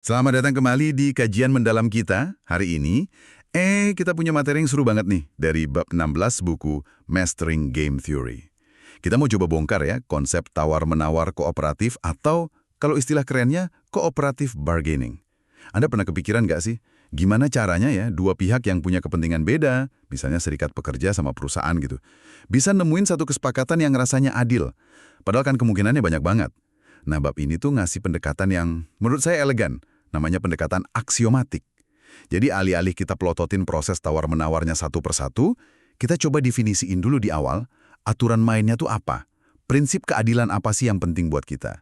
Selamat datang kembali di kajian mendalam kita. Hari ini, kita punya materi yang seru banget nih dari bab 16 buku Mastering Game Theory. Kita mau coba bongkar ya konsep tawar-menawar kooperatif atau kalau istilah kerennya cooperative bargaining. Anda pernah kepikiran nggak sih gimana caranya ya dua pihak yang punya kepentingan beda, misalnya serikat pekerja sama perusahaan gitu, bisa nemuin satu kesepakatan yang rasanya adil. Padahal kan kemungkinannya banyak banget. Nah, bab ini tuh ngasih pendekatan yang menurut saya elegan, namanya pendekatan aksiomatik. Jadi alih-alih kita pelototin proses tawar-menawarnya satu persatu, kita coba definisiin dulu di awal, aturan mainnya tuh apa? Prinsip keadilan apa sih yang penting buat kita?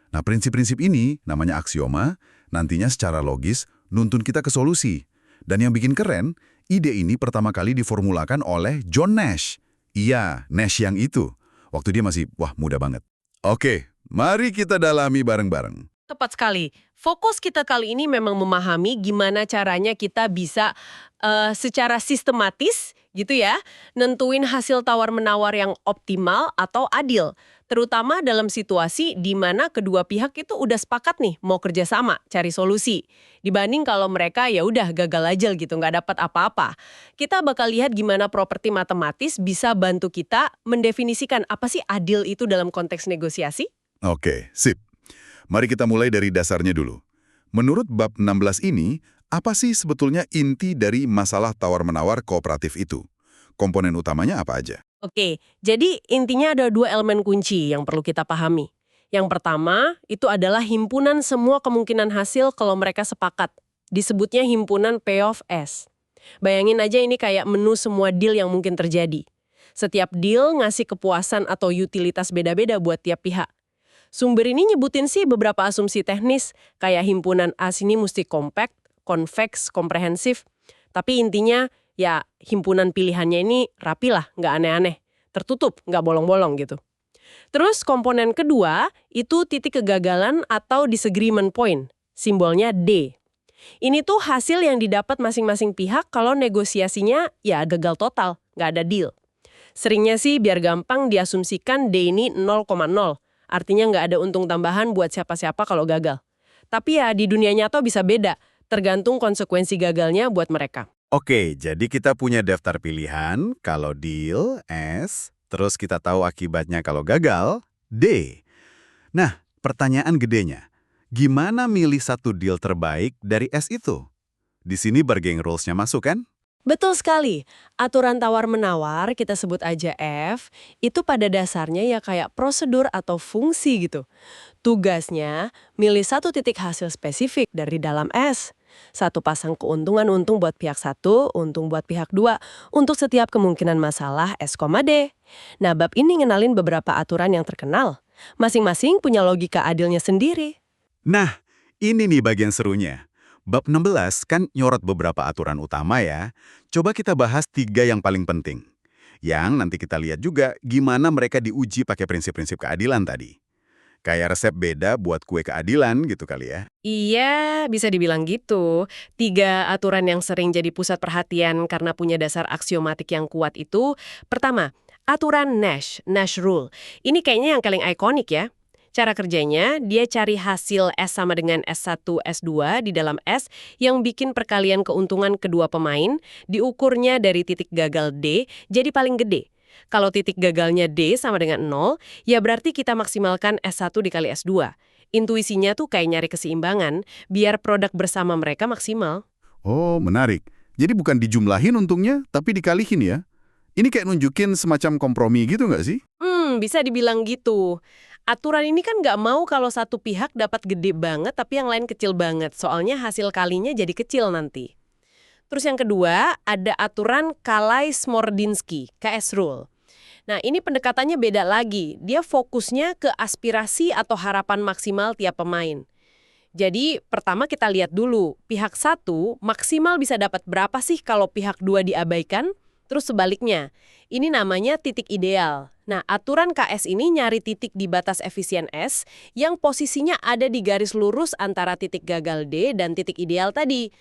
Nah, prinsip-prinsip ini, namanya aksioma, nantinya secara logis nuntun kita ke solusi. Dan yang bikin keren, ide ini pertama kali diformulakan oleh John Nash. Iya, Nash yang itu. Waktu dia masih, muda banget. Oke, mari kita dalami bareng-bareng. Tepat sekali. Fokus kita kali ini memang memahami gimana caranya kita bisa secara sistematis gitu ya, nentuin hasil tawar-menawar yang optimal atau adil. Terutama dalam situasi di mana kedua pihak itu udah sepakat nih mau kerjasama, cari solusi. Dibanding kalau mereka ya udah gagal aja gitu, nggak dapat apa-apa. Kita bakal lihat gimana properti matematis bisa bantu kita mendefinisikan apa sih adil itu dalam konteks negosiasi. Oke, sip. Mari kita mulai dari dasarnya dulu. Menurut bab 16 ini, apa sih sebetulnya inti dari masalah tawar-menawar kooperatif itu? Komponen utamanya apa aja? Oke, jadi intinya ada dua elemen kunci yang perlu kita pahami. Yang pertama, itu adalah himpunan semua kemungkinan hasil kalau mereka sepakat. Disebutnya himpunan payoff S. Bayangin aja ini kayak menu semua deal yang mungkin terjadi. Setiap deal ngasih kepuasan atau utilitas beda-beda buat tiap pihak. Sumber ini nyebutin sih beberapa asumsi teknis, kayak himpunan A ini mesti compact, convex, komprehensif. Tapi intinya, ya himpunan pilihannya ini rapi lah, nggak aneh-aneh. Tertutup, nggak bolong-bolong gitu. Terus komponen kedua, itu titik kegagalan atau disagreement point. Simbolnya D. Ini tuh hasil yang didapat masing-masing pihak kalau negosiasinya ya gagal total, nggak ada deal. Seringnya sih biar gampang diasumsikan D ini 0,0. Artinya nggak ada untung tambahan buat siapa-siapa kalau gagal. Tapi ya di dunia nyata bisa beda, tergantung konsekuensi gagalnya buat mereka. Oke, jadi kita punya daftar pilihan, kalau deal, S, terus kita tahu akibatnya kalau gagal, D. Nah, pertanyaan gedenya, gimana milih satu deal terbaik dari S itu? Di sini bargaining rules-nya masuk kan? Betul sekali. Aturan tawar-menawar, kita sebut aja F, itu pada dasarnya ya kayak prosedur atau fungsi gitu. Tugasnya, milih satu titik hasil spesifik dari dalam S. Satu pasang keuntungan untung buat pihak satu, untung buat pihak dua, untuk setiap kemungkinan masalah S, D. Nah, bab ini ngenalin beberapa aturan yang terkenal. Masing-masing punya logika adilnya sendiri. Nah, ini nih bagian serunya. Bab 16 kan nyorot beberapa aturan utama ya. Coba kita bahas 3 yang paling penting. Yang nanti kita lihat juga gimana mereka diuji pakai prinsip-prinsip keadilan tadi. Kayak resep beda buat kue keadilan gitu kali ya. Iya, bisa dibilang gitu. 3 aturan yang sering jadi pusat perhatian karena punya dasar aksiomatik yang kuat itu, pertama, aturan Nash, Nash Rule. Ini kayaknya yang paling ikonik ya. Cara kerjanya, dia cari hasil S sama dengan S1, S2 di dalam S yang bikin perkalian keuntungan kedua pemain, diukurnya dari titik gagal D, jadi paling gede. Kalau titik gagalnya D sama dengan 0, ya berarti kita maksimalkan S1 dikali S2. Intuisinya tuh kayak nyari keseimbangan, biar produk bersama mereka maksimal. Oh, menarik. Jadi bukan dijumlahin untungnya, tapi dikalihin ya. Ini kayak nunjukin semacam kompromi gitu nggak sih? Bisa dibilang gitu. Aturan ini kan nggak mau kalau satu pihak dapat gede banget tapi yang lain kecil banget. Soalnya hasil kalinya jadi kecil nanti. Terus yang kedua, ada aturan Kalai-Smordinsky, KS Rule. Nah, ini pendekatannya beda lagi. Dia fokusnya ke aspirasi atau harapan maksimal tiap pemain. Jadi, pertama kita lihat dulu, pihak satu maksimal bisa dapat berapa sih kalau pihak dua diabaikan? Terus sebaliknya, ini namanya titik ideal. Nah, aturan KS ini nyari titik di batas efisien S yang posisinya ada di garis lurus antara titik gagal D dan titik ideal tadi.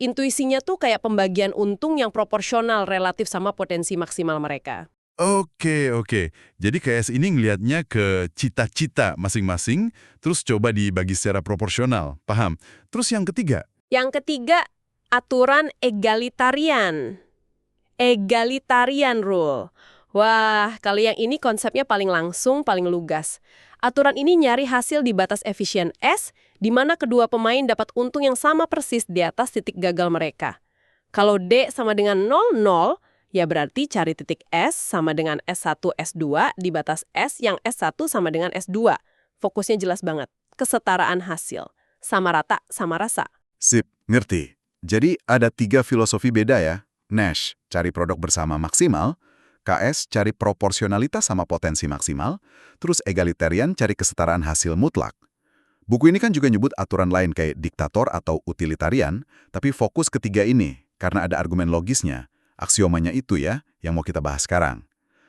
Intuisinya tuh kayak pembagian untung yang proporsional relatif sama potensi maksimal mereka. Oke. Jadi KS ini ngelihatnya ke cita-cita masing-masing, terus coba dibagi secara proporsional. Paham? Terus yang ketiga, Yang ketiga, aturan egalitarian. Egalitarian rule. Wah, kalau yang ini konsepnya paling langsung, paling lugas. Aturan ini nyari hasil di batas efisien S, di mana kedua pemain dapat untung yang sama persis di atas titik gagal mereka. Kalau D sama dengan 0,0, ya berarti cari titik S sama dengan S1, S2 di batas S yang S1 sama dengan S2. Fokusnya jelas banget. Kesetaraan hasil. Sama rata, sama rasa. Sip, ngerti. Jadi ada 3 filosofi beda ya. Nash, cari produk bersama maksimal. KS, cari proporsionalitas sama potensi maksimal. Terus egalitarian, cari kesetaraan hasil mutlak. Buku ini kan juga nyebut aturan lain kayak diktator atau utilitarian, tapi fokus ketiga ini, karena ada argumen logisnya. Aksiomanya itu ya, yang mau kita bahas sekarang.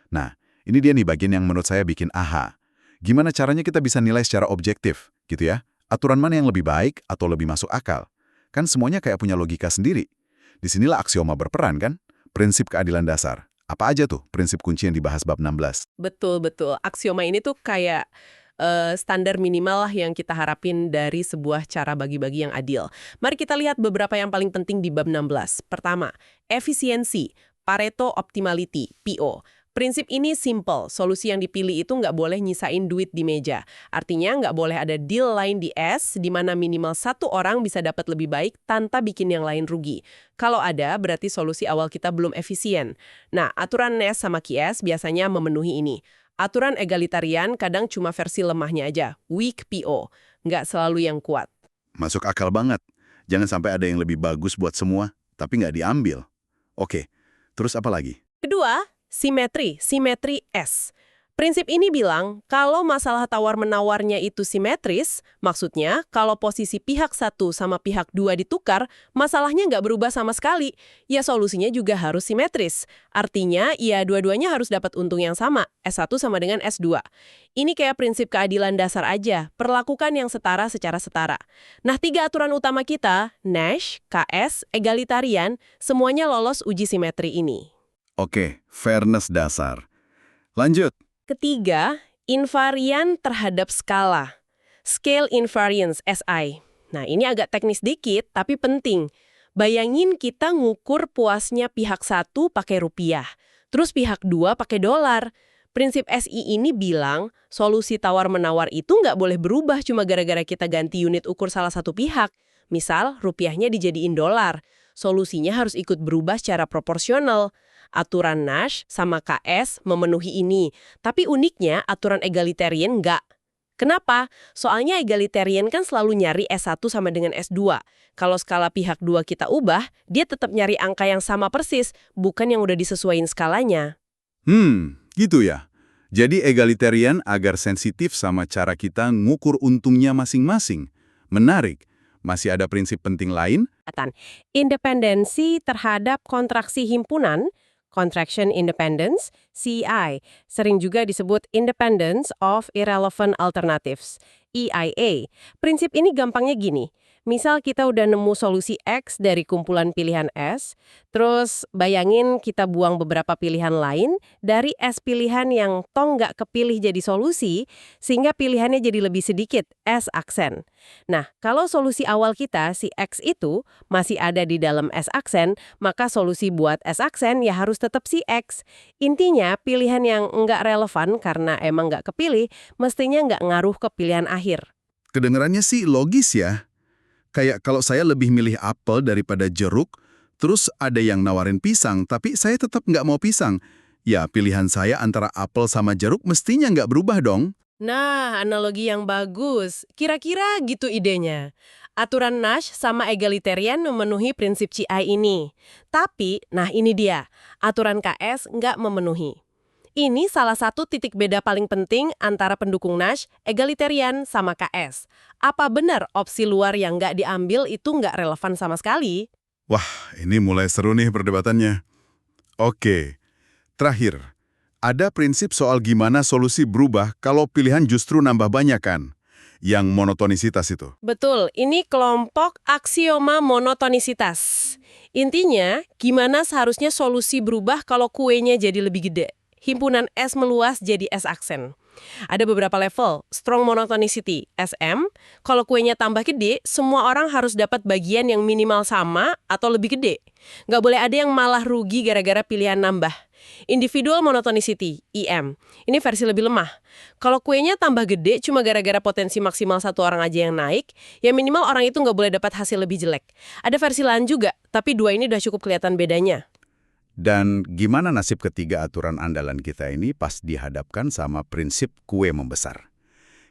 Nah, ini dia nih bagian yang menurut saya bikin aha. Gimana caranya kita bisa nilai secara objektif, gitu ya? Aturan mana yang lebih baik atau lebih masuk akal? Kan semuanya kayak punya logika sendiri. Disinilah aksioma berperan kan? Prinsip keadilan dasar. Apa aja tuh prinsip kunci yang dibahas bab 16? Betul. Aksioma ini tuh kayak standar minimal lah yang kita harapin dari sebuah cara bagi-bagi yang adil. Mari kita lihat beberapa yang paling penting di bab 16. Pertama, efisiensi, Pareto Optimality, PO. Prinsip ini simple, solusi yang dipilih itu nggak boleh nyisain duit di meja. Artinya nggak boleh ada deal lain di S, di mana minimal satu orang bisa dapat lebih baik tanpa bikin yang lain rugi. Kalau ada, berarti solusi awal kita belum efisien. Nah, aturan Nash sama QS biasanya memenuhi ini. Aturan egalitarian kadang cuma versi lemahnya aja, weak PO, nggak selalu yang kuat. Masuk akal banget. Jangan sampai ada yang lebih bagus buat semua, tapi nggak diambil. Oke, terus apa lagi? Kedua, simetri S. Prinsip ini bilang, kalau masalah tawar-menawarnya itu simetris, maksudnya kalau posisi pihak 1 sama pihak 2 ditukar, masalahnya nggak berubah sama sekali. Ya solusinya juga harus simetris. Artinya, ya dua-duanya harus dapat untung yang sama, S1 sama dengan S2. Ini kayak prinsip keadilan dasar aja, perlakukan yang setara secara setara. Nah, 3 aturan utama kita, Nash, KS, egalitarian, semuanya lolos uji simetri ini. Oke, fairness dasar. Lanjut. Ketiga, invarian terhadap skala. Scale invariance, SI. Nah, ini agak teknis dikit, tapi penting. Bayangin kita ngukur puasnya pihak 1 pakai rupiah, terus pihak 2 pakai dolar. Prinsip SI ini bilang, solusi tawar-menawar itu nggak boleh berubah cuma gara-gara kita ganti unit ukur salah satu pihak. Misal, rupiahnya dijadiin dolar. Solusinya harus ikut berubah secara proporsional. Aturan Nash sama KS memenuhi ini. Tapi uniknya, aturan egalitarian nggak. Kenapa? Soalnya egalitarian kan selalu nyari S1 sama dengan S2. Kalau skala pihak 2 kita ubah, dia tetap nyari angka yang sama persis, bukan yang udah disesuaiin skalanya. Gitu ya. Jadi egalitarian agar sensitif sama cara kita ngukur untungnya masing-masing. Menarik. Masih ada prinsip penting lain? Independensi terhadap kontraksi himpunan, Contraction Independence, CI, sering juga disebut Independence of Irrelevant Alternatives, EIA. Prinsip ini gampangnya gini, misal kita udah nemu solusi X dari kumpulan pilihan S, terus bayangin kita buang beberapa pilihan lain dari S pilihan yang toh nggak kepilih jadi solusi, sehingga pilihannya jadi lebih sedikit, S aksen. Nah, kalau solusi awal kita, si X itu, masih ada di dalam S aksen, maka solusi buat S aksen ya harus tetap si X. Intinya, pilihan yang nggak relevan karena emang nggak kepilih, mestinya nggak ngaruh ke pilihan akhir. Kedengarannya sih logis ya. Kayak kalau saya lebih milih apel daripada jeruk, terus ada yang nawarin pisang, tapi saya tetap nggak mau pisang. Ya, pilihan saya antara apel sama jeruk mestinya nggak berubah dong. Nah, analogi yang bagus. Kira-kira gitu idenya. Aturan Nash sama egalitarian memenuhi prinsip CI ini. Tapi, nah ini dia, aturan KS nggak memenuhi. Ini salah satu titik beda paling penting antara pendukung Nash, egalitarian, sama KS. Apa benar opsi luar yang nggak diambil itu nggak relevan sama sekali? Wah, ini mulai seru nih perdebatannya. Oke, terakhir. Ada prinsip soal gimana solusi berubah kalau pilihan justru nambah banyak kan? Yang monotonisitas itu. Betul, ini kelompok aksioma monotonisitas. Intinya, gimana seharusnya solusi berubah kalau kuenya jadi lebih gede? himpunan S meluas jadi S aksen. Ada beberapa level, strong monotonicity, SM. Kalau kuenya tambah gede, semua orang harus dapat bagian yang minimal sama atau lebih gede. Nggak boleh ada yang malah rugi gara-gara pilihan nambah. Individual monotonicity, IM. Ini versi lebih lemah. Kalau kuenya tambah gede cuma gara-gara potensi maksimal satu orang aja yang naik, ya minimal orang itu nggak boleh dapat hasil lebih jelek. Ada versi lain juga, tapi dua ini udah cukup kelihatan bedanya. Dan gimana nasib ketiga aturan andalan kita ini pas dihadapkan sama prinsip kue membesar?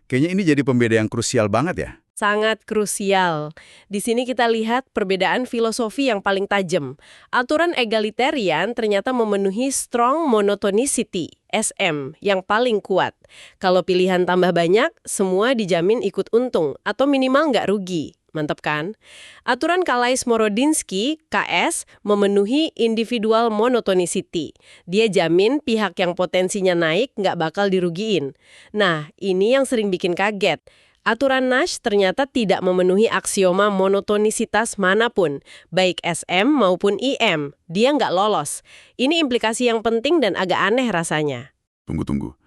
Kayaknya ini jadi pembeda yang krusial banget ya. Sangat krusial. Di sini kita lihat perbedaan filosofi yang paling tajam. Aturan egalitarian ternyata memenuhi strong monotonicity, SM, yang paling kuat. Kalau pilihan tambah banyak, semua dijamin ikut untung atau minimal nggak rugi. Mantap kan? Aturan Kalais-Morodinski, KS, memenuhi individual monotonicity. Dia jamin pihak yang potensinya naik nggak bakal dirugiin. Nah, ini yang sering bikin kaget. Aturan Nash ternyata tidak memenuhi aksioma monotonisitas manapun, baik SM maupun IM. Dia nggak lolos. Ini implikasi yang penting dan agak aneh rasanya. Tunggu.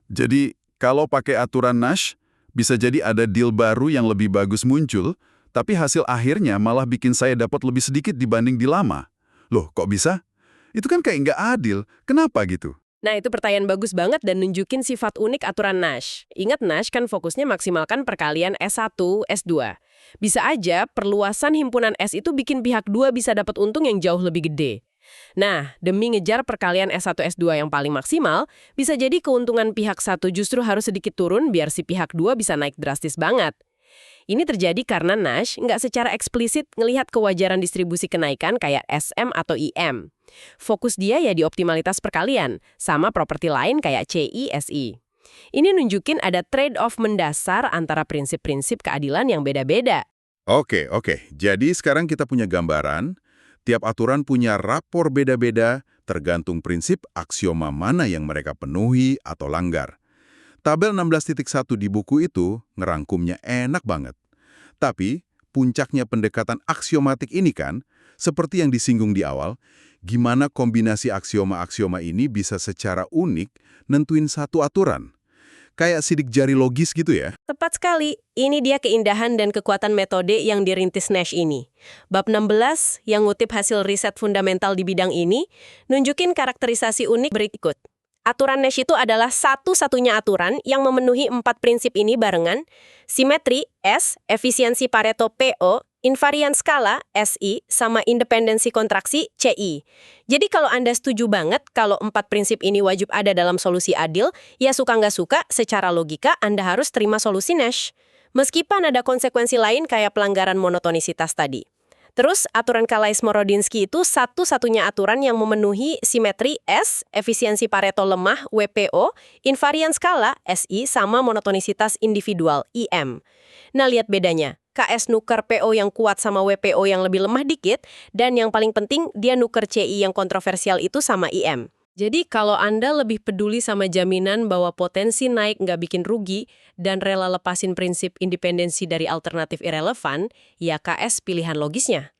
Jadi, kalau pakai aturan Nash, bisa jadi ada deal baru yang lebih bagus muncul, tapi hasil akhirnya malah bikin saya dapat lebih sedikit dibanding di lama. Loh, kok bisa? Itu kan kayak nggak adil. Kenapa gitu? Nah, itu pertanyaan bagus banget dan nunjukin sifat unik aturan Nash. Ingat Nash kan fokusnya maksimalkan perkalian S1, S2. Bisa aja perluasan himpunan S itu bikin pihak 2 bisa dapat untung yang jauh lebih gede. Nah, demi ngejar perkalian S1, S2 yang paling maksimal, bisa jadi keuntungan pihak 1 justru harus sedikit turun biar si pihak 2 bisa naik drastis banget. Ini terjadi karena Nash nggak secara eksplisit ngelihat kewajaran distribusi kenaikan kayak SM atau IM. Fokus dia ya di optimalitas perkalian, sama properti lain kayak CI, SI. Ini nunjukin ada trade-off mendasar antara prinsip-prinsip keadilan yang beda-beda. Oke. Jadi sekarang kita punya gambaran, tiap aturan punya rapor beda-beda tergantung prinsip aksioma mana yang mereka penuhi atau langgar. Tabel 16.1 di buku itu ngerangkumnya enak banget. Tapi, puncaknya pendekatan aksiomatik ini kan, seperti yang disinggung di awal, gimana kombinasi aksioma-aksioma ini bisa secara unik nentuin satu aturan. Kayak sidik jari logis gitu ya. Tepat sekali, ini dia keindahan dan kekuatan metode yang dirintis Nash ini. Bab 16 yang ngutip hasil riset fundamental di bidang ini, nunjukin karakterisasi unik berikut. Aturan Nash itu adalah satu-satunya aturan yang memenuhi 4 prinsip ini barengan, simetri, S, efisiensi Pareto, PO, invarian skala, SI, sama independensi kontraksi, CI. Jadi kalau Anda setuju banget kalau 4 prinsip ini wajib ada dalam solusi adil, ya suka nggak suka, secara logika Anda harus terima solusi Nash. Meskipun ada konsekuensi lain kayak pelanggaran monotonisitas tadi. Terus, aturan Kalais-Morodinski itu satu-satunya aturan yang memenuhi simetri S, efisiensi Pareto lemah, WPO, invarian skala, SI, sama monotonisitas individual, IM. Nah, lihat bedanya. KS nuker PO yang kuat sama WPO yang lebih lemah dikit, dan yang paling penting, dia nuker CI yang kontroversial itu sama IM. Jadi kalau Anda lebih peduli sama jaminan bahwa potensi naik nggak bikin rugi dan rela lepasin prinsip independensi dari alternatif irrelevan, ya KS pilihan logisnya.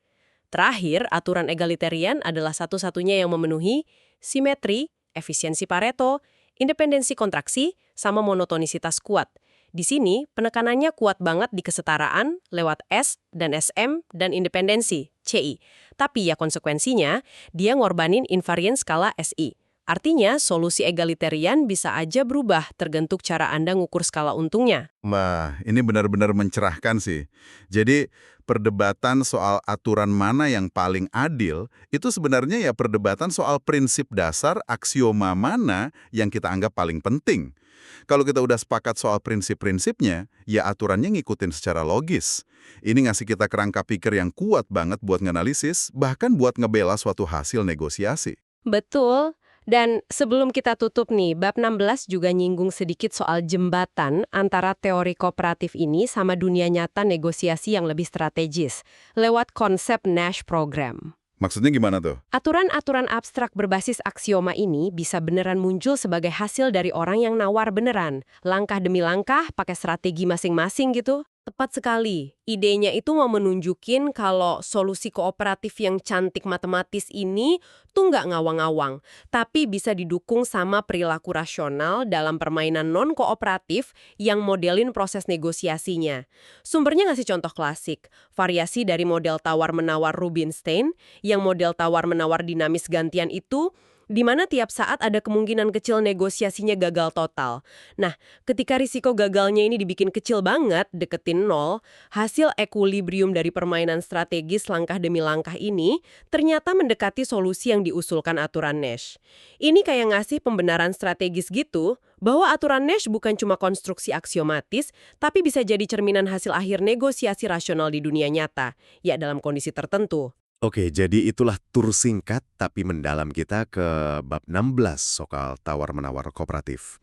Terakhir, aturan egalitarian adalah satu-satunya yang memenuhi simetri, efisiensi Pareto, independensi kontraksi, sama monotonisitas kuat. Di sini, penekanannya kuat banget di kesetaraan lewat S dan SM dan independensi, CI. Tapi ya konsekuensinya, dia ngorbanin invarian skala SI. Artinya, solusi egalitarian bisa aja berubah tergantung cara Anda ngukur skala untungnya. Wah, ini benar-benar mencerahkan sih. Jadi, perdebatan soal aturan mana yang paling adil, itu sebenarnya ya perdebatan soal prinsip dasar aksioma mana yang kita anggap paling penting. Kalau kita udah sepakat soal prinsip-prinsipnya, ya aturannya ngikutin secara logis. Ini ngasih kita kerangka pikir yang kuat banget buat nganalisis, bahkan buat ngebela suatu hasil negosiasi. Betul. Dan sebelum kita tutup nih, bab 16 juga nyinggung sedikit soal jembatan antara teori kooperatif ini sama dunia nyata negosiasi yang lebih strategis, lewat konsep Nash Program. Maksudnya gimana tuh? Aturan-aturan abstrak berbasis aksioma ini bisa beneran muncul sebagai hasil dari orang yang nawar beneran. Langkah demi langkah, pakai strategi masing-masing gitu. Tepat sekali. Idenya itu mau menunjukin kalau solusi kooperatif yang cantik matematis ini tuh nggak ngawang-ngawang, tapi bisa didukung sama perilaku rasional dalam permainan non-kooperatif yang modelin proses negosiasinya. Sumbernya ngasih contoh klasik, variasi dari model tawar-menawar Rubinstein, yang model tawar-menawar dinamis gantian itu, di mana tiap saat ada kemungkinan kecil negosiasinya gagal total. Nah, ketika risiko gagalnya ini dibikin kecil banget, deketin nol, hasil ekuilibrium dari permainan strategis langkah demi langkah ini ternyata mendekati solusi yang diusulkan aturan Nash. Ini kayak ngasih pembenaran strategis gitu, bahwa aturan Nash bukan cuma konstruksi aksiomatis, tapi bisa jadi cerminan hasil akhir negosiasi rasional di dunia nyata, ya dalam kondisi tertentu. Oke, jadi itulah tur singkat tapi mendalam kita ke bab 16 soal tawar-menawar kooperatif.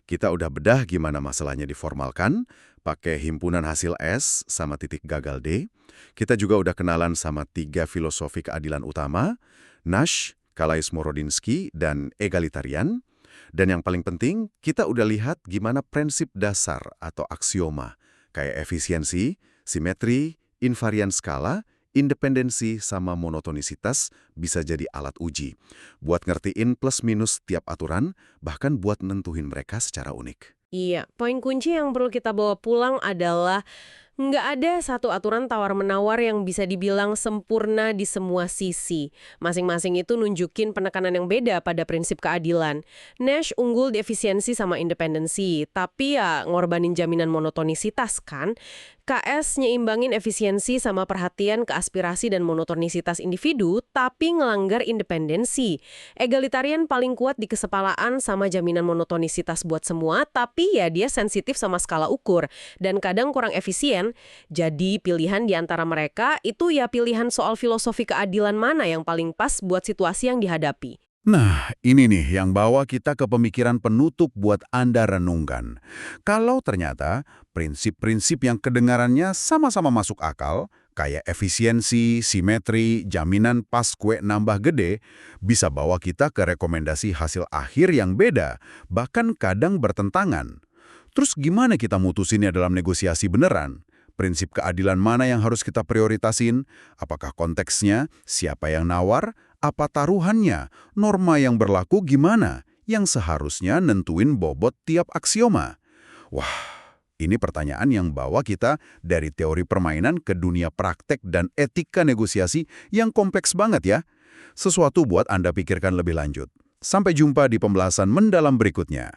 Kita udah bedah gimana masalahnya diformalkan, pakai himpunan hasil S sama titik gagal D. Kita juga udah kenalan sama 3 filosofi keadilan utama, Nash, Kalaismorodinsky, dan egalitarian. Dan yang paling penting, kita udah lihat gimana prinsip dasar atau aksioma, kayak efisiensi, simetri, invarian skala, independensi sama monotonisitas bisa jadi alat uji buat ngertiin plus minus tiap aturan, bahkan buat nentuin mereka secara unik. Iya, poin kunci yang perlu kita bawa pulang adalah nggak ada satu aturan tawar-menawar yang bisa dibilang sempurna di semua sisi. Masing-masing itu nunjukin penekanan yang beda pada prinsip keadilan. Nash unggul di efisiensi sama independensi, tapi ya ngorbanin jaminan monotonisitas kan? KS nyeimbangin efisiensi sama perhatian ke aspirasi dan monotonisitas individu, tapi ngelanggar independensi. Egalitarian paling kuat di kesepalaan sama jaminan monotonisitas buat semua, tapi ya dia sensitif sama skala ukur, dan kadang kurang efisien. Jadi pilihan di antara mereka itu ya pilihan soal filosofi keadilan mana yang paling pas buat situasi yang dihadapi. Nah, ini nih yang bawa kita ke pemikiran penutup buat Anda renungkan. Kalau ternyata prinsip-prinsip yang kedengarannya sama-sama masuk akal, kayak efisiensi, simetri, jaminan pas kue nambah gede, bisa bawa kita ke rekomendasi hasil akhir yang beda, bahkan kadang bertentangan. Terus gimana kita mutusinnya dalam negosiasi beneran? Prinsip keadilan mana yang harus kita prioritasin? Apakah konteksnya? Siapa yang nawar? Apa taruhannya? Norma yang berlaku gimana? Yang seharusnya nentuin bobot tiap aksioma. Wah, ini pertanyaan yang bawa kita dari teori permainan ke dunia praktek dan etika negosiasi yang kompleks banget ya. Sesuatu buat Anda pikirkan lebih lanjut. Sampai jumpa di pembahasan mendalam berikutnya.